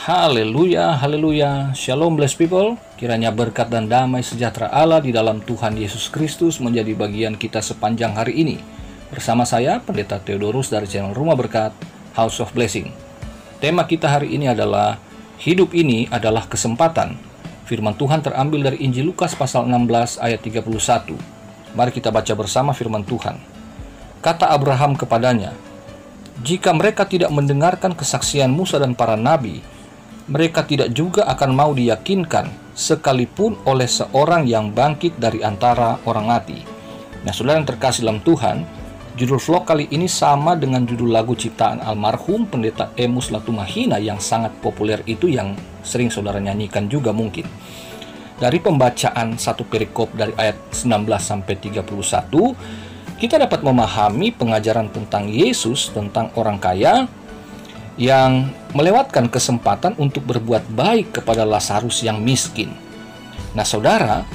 Haleluya, haleluya. Shalom blessed people. Kiranya berkat dan damai sejahtera Allah di dalam Tuhan Yesus Kristus menjadi bagian kita sepanjang hari ini. Bersama saya, Pendeta Theodorus dari channel Rumah Berkat, House of Blessing. Tema kita hari ini adalah, hidup ini adalah kesempatan. Firman Tuhan terambil dari Injil Lukas pasal 16 ayat 31. Mari kita baca bersama firman Tuhan. Kata Abraham kepadanya, "Jika mereka tidak mendengarkan kesaksian Musa dan para nabi, mereka tidak juga akan mau diyakinkan, sekalipun oleh seorang yang bangkit dari antara orang mati." Nah, saudara yang terkasih dalam Tuhan, judul vlog kali ini sama dengan judul lagu ciptaan almarhum Pendeta Emus Latumahina yang sangat populer itu, yang sering saudara nyanyikan juga mungkin. Dari pembacaan satu perikop dari ayat 19 sampai 31, kita dapat memahami pengajaran tentang Yesus, tentang orang kaya yang melewatkan kesempatan untuk berbuat baik kepada Lazarus yang miskin. Nah, saudara,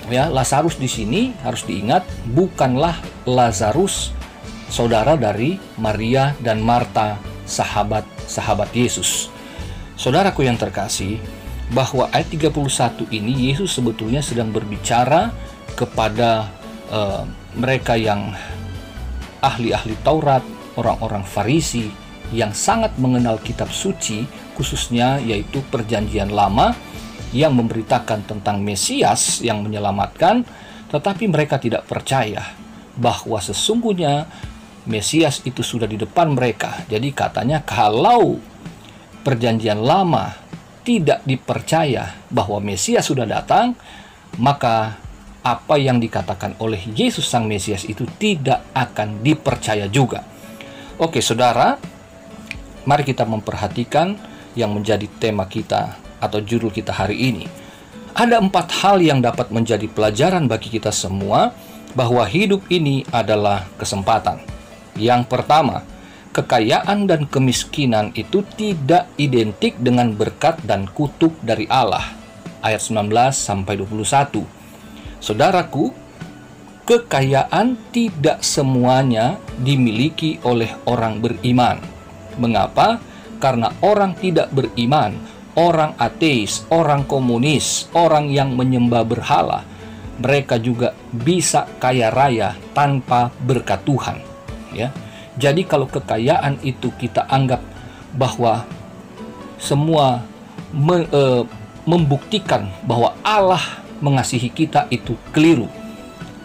ya, Lazarus di sini harus diingat bukanlah Lazarus saudara dari Maria dan Marta, sahabat-sahabat Yesus. Saudaraku yang terkasih, bahwa ayat 31 ini Yesus sebetulnya sedang berbicara kepada mereka yang ahli-ahli Taurat, orang-orang Farisi yang sangat mengenal kitab suci, khususnya yaitu Perjanjian Lama, yang memberitakan tentang Mesias yang menyelamatkan, tetapi mereka tidak percaya bahwa sesungguhnya Mesias itu sudah di depan mereka. Jadi katanya kalau Perjanjian Lama tidak dipercaya bahwa Mesias sudah datang, maka apa yang dikatakan oleh Yesus Sang Mesias itu tidak akan dipercaya juga. Oke, saudara, mari kita memperhatikan yang menjadi tema kita atau judul kita hari ini. Ada 4 hal yang dapat menjadi pelajaran bagi kita semua bahwa hidup ini adalah kesempatan. Yang pertama, kekayaan dan kemiskinan itu tidak identik dengan berkat dan kutuk dari Allah. Ayat 19 sampai 21. Saudaraku, kekayaan tidak semuanya dimiliki oleh orang beriman. Mengapa? Karena orang tidak beriman, orang ateis, orang komunis, orang yang menyembah berhala, mereka juga bisa kaya raya tanpa berkat Tuhan, ya. Jadi kalau kekayaan itu kita anggap bahwa semua membuktikan bahwa Allah mengasihi kita, itu keliru.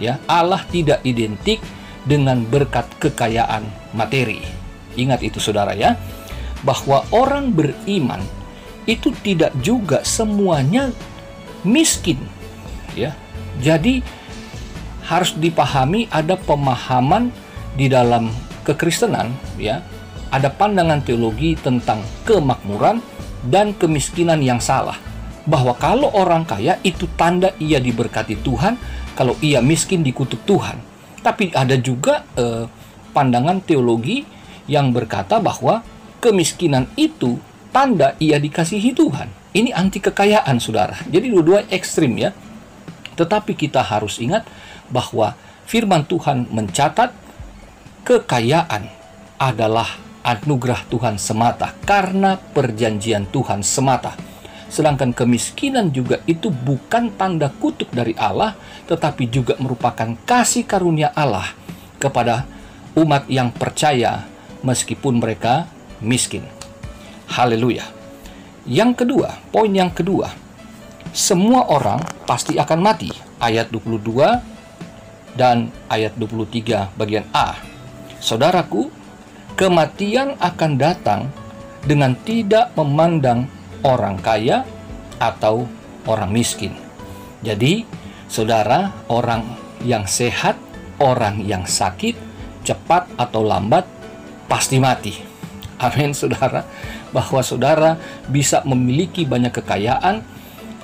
Ya, Allah tidak identik dengan berkat kekayaan materi. Ingat itu saudara ya, bahwa orang beriman itu tidak juga semuanya miskin. Ya, jadi harus dipahami ada pemahaman di dalam kekristenan, ya, ada pandangan teologi tentang kemakmuran dan kemiskinan yang salah. Bahwa kalau orang kaya itu tanda ia diberkati Tuhan, kalau ia miskin dikutuk Tuhan. Tapi ada juga pandangan teologi yang berkata bahwa kemiskinan itu tanda ia dikasihi Tuhan. Ini anti kekayaan, saudara. Jadi dua-dua ekstrim ya. Tetapi kita harus ingat bahwa firman Tuhan mencatat kekayaan adalah anugerah Tuhan semata, karena perjanjian Tuhan semata. Sedangkan kemiskinan juga itu bukan tanda kutuk dari Allah, tetapi juga merupakan kasih karunia Allah kepada umat yang percaya meskipun mereka miskin. Haleluya. Yang kedua, poin yang kedua, semua orang pasti akan mati. Ayat 22 dan ayat 23 bagian A. Saudaraku, kematian akan datang dengan tidak memandang orang kaya atau orang miskin. Jadi, saudara, orang yang sehat, orang yang sakit, cepat atau lambat, pasti mati. Amin, saudara. Bahwa saudara bisa memiliki banyak kekayaan,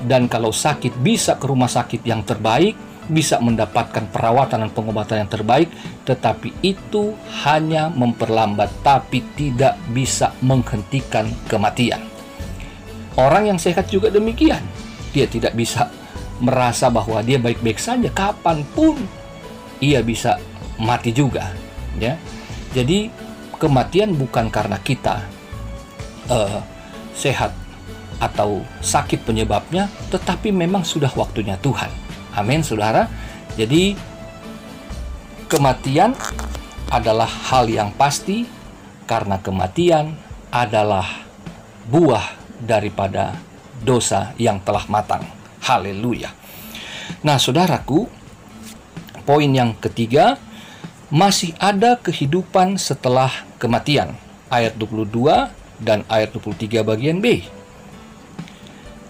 dan kalau sakit bisa ke rumah sakit yang terbaik, bisa mendapatkan perawatan dan pengobatan yang terbaik, tetapi itu hanya memperlambat, tapi tidak bisa menghentikan kematian. Orang yang sehat juga demikian. Dia tidak bisa merasa bahwa dia baik-baik saja, kapanpun ia bisa mati juga, ya. Jadi kematian bukan karena kita sehat atau sakit penyebabnya, tetapi memang sudah waktunya Tuhan. Amin, saudara. Jadi kematian adalah hal yang pasti, karena kematian adalah buah daripada dosa yang telah matang. Haleluya. Nah, saudaraku, poin yang ketiga, masih ada kehidupan setelah kematian. Ayat 22 dan ayat 23 bagian B.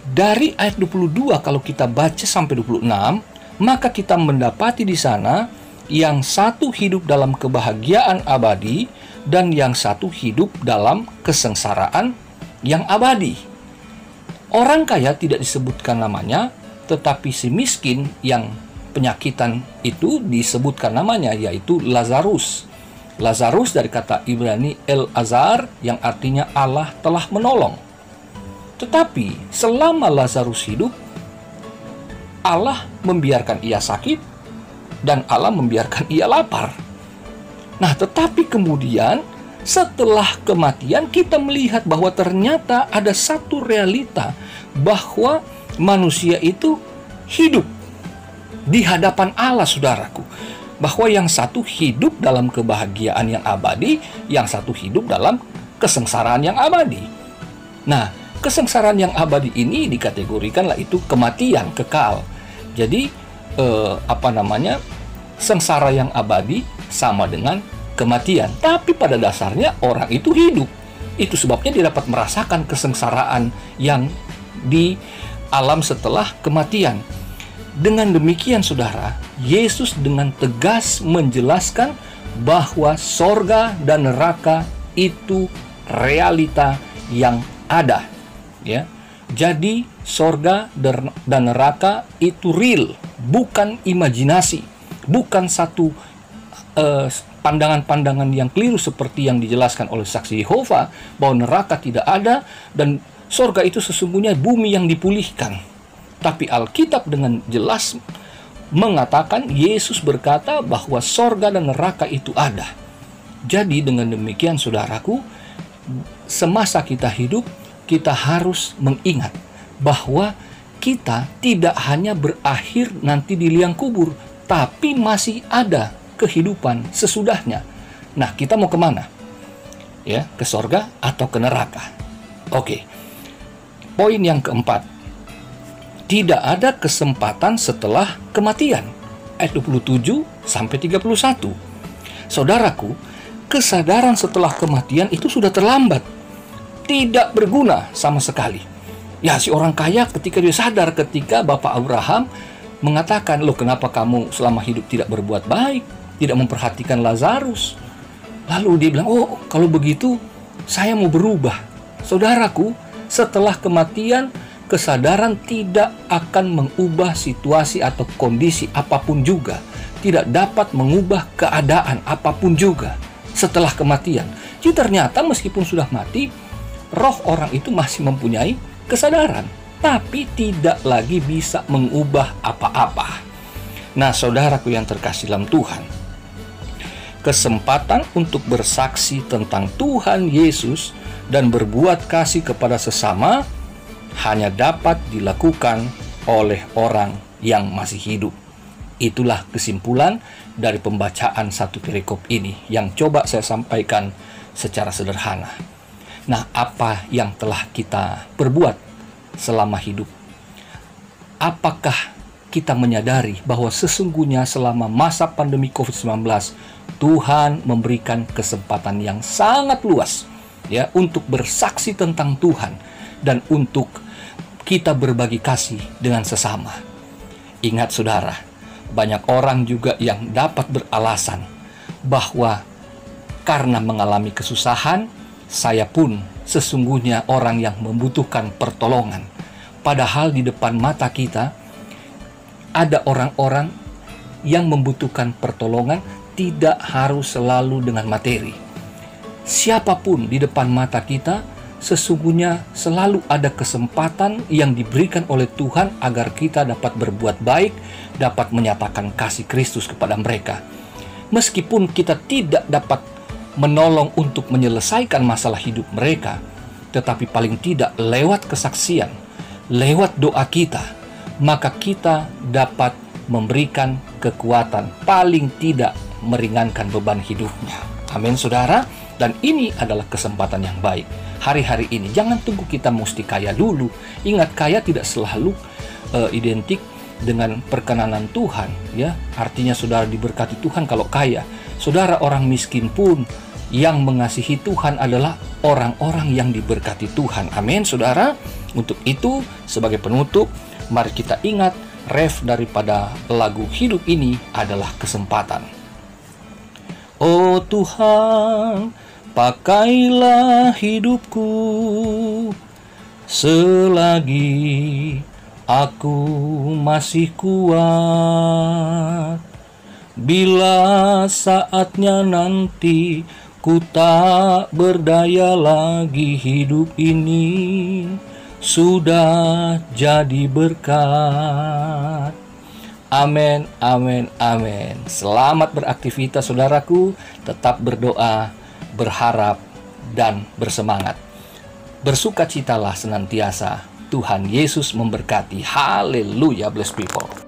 Dari ayat 22 kalau kita baca sampai 26, maka kita mendapati di sana yang satu hidup dalam kebahagiaan abadi dan yang satu hidup dalam kesengsaraan yang abadi. Orang kaya tidak disebutkan namanya, tetapi si miskin yang penyakitan itu disebutkan namanya, yaitu Lazarus. Lazarus dari kata Ibrani El-Azar yang artinya Allah telah menolong. Tetapi selama Lazarus hidup, Allah membiarkan ia sakit dan Allah membiarkan ia lapar. Nah, tetapi kemudian setelah kematian kita melihat bahwa ternyata ada satu realita bahwa manusia itu hidup di hadapan Allah, saudaraku. Bahwa yang satu hidup dalam kebahagiaan yang abadi, yang satu hidup dalam kesengsaraan yang abadi. Nah, kesengsaraan yang abadi ini dikategorikanlah itu kematian kekal. Jadi sengsara yang abadi sama dengan kematian. Tapi pada dasarnya orang itu hidup. Itu sebabnya dia dapat merasakan kesengsaraan yang di alam setelah kematian. Dengan demikian, saudara, Yesus dengan tegas menjelaskan bahwa sorga dan neraka itu realita yang ada. Ya, jadi sorga dan neraka itu real, bukan imajinasi, bukan satu pandangan-pandangan yang keliru seperti yang dijelaskan oleh saksi Yehova bahwa neraka tidak ada dan sorga itu sesungguhnya bumi yang dipulihkan. Tapi Alkitab dengan jelas mengatakan, Yesus berkata bahwa sorga dan neraka itu ada. Jadi dengan demikian, saudaraku, semasa kita hidup, kita harus mengingat bahwa kita tidak hanya berakhir nanti di liang kubur, tapi masih ada kehidupan sesudahnya. Nah, kita mau kemana? Ya, ke sorga atau ke neraka? Oke. Poin yang keempat, tidak ada kesempatan setelah kematian. Ayat 27 sampai 31. Saudaraku, kesadaran setelah kematian itu sudah terlambat. Tidak berguna sama sekali. Ya, si orang kaya ketika dia sadar, ketika Bapak Abraham mengatakan, "Loh, kenapa kamu selama hidup tidak berbuat baik, tidak memperhatikan Lazarus?" Lalu dia bilang, "Oh, kalau begitu saya mau berubah." Saudaraku, setelah kematian, kesadaran tidak akan mengubah situasi atau kondisi apapun juga. Tidak dapat mengubah keadaan apapun juga setelah kematian. Jadi ternyata meskipun sudah mati, roh orang itu masih mempunyai kesadaran, tapi tidak lagi bisa mengubah apa-apa. Nah, saudaraku yang terkasih dalam Tuhan, kesempatan untuk bersaksi tentang Tuhan Yesus dan berbuat kasih kepada sesama hanya dapat dilakukan oleh orang yang masih hidup. Itulah kesimpulan dari pembacaan satu perikop ini yang coba saya sampaikan secara sederhana. Nah, apa yang telah kita perbuat selama hidup? Apakah kita menyadari bahwa sesungguhnya selama masa pandemi COVID-19 Tuhan memberikan kesempatan yang sangat luas ya untuk bersaksi tentang Tuhan dan untuk kita berbagi kasih dengan sesama. Ingat saudara, banyak orang juga yang dapat beralasan bahwa karena mengalami kesusahan, saya pun sesungguhnya orang yang membutuhkan pertolongan. Padahal di depan mata kita ada orang-orang yang membutuhkan pertolongan tidak harus selalu dengan materi. Siapapun di depan mata kita, sesungguhnya selalu ada kesempatan yang diberikan oleh Tuhan agar kita dapat berbuat baik, dapat menyatakan kasih Kristus kepada mereka. Meskipun kita tidak dapat menolong untuk menyelesaikan masalah hidup mereka, tetapi paling tidak lewat kesaksian, lewat doa kita, maka kita dapat memberikan kekuatan, paling tidak meringankan beban hidupnya. Amin, saudara. Dan ini adalah kesempatan yang baik. Hari-hari ini, jangan tunggu kita mesti kaya dulu. Ingat, kaya tidak selalu identik dengan perkenanan Tuhan, ya. Artinya saudara diberkati Tuhan kalau kaya. Saudara, orang miskin pun yang mengasihi Tuhan adalah orang-orang yang diberkati Tuhan. Amin, saudara. Untuk itu, sebagai penutup, mari kita ingat ref daripada lagu hidup ini adalah kesempatan. Oh Tuhan, pakailah hidupku selagi aku masih kuat. Bila saatnya nanti ku tak berdaya lagi, hidup ini sudah jadi berkat. Amin, amin, amin. Selamat beraktivitas saudaraku. Tetap berdoa, berharap, dan bersemangat. Bersukacitalah senantiasa. Tuhan Yesus memberkati. Haleluya, blessed people.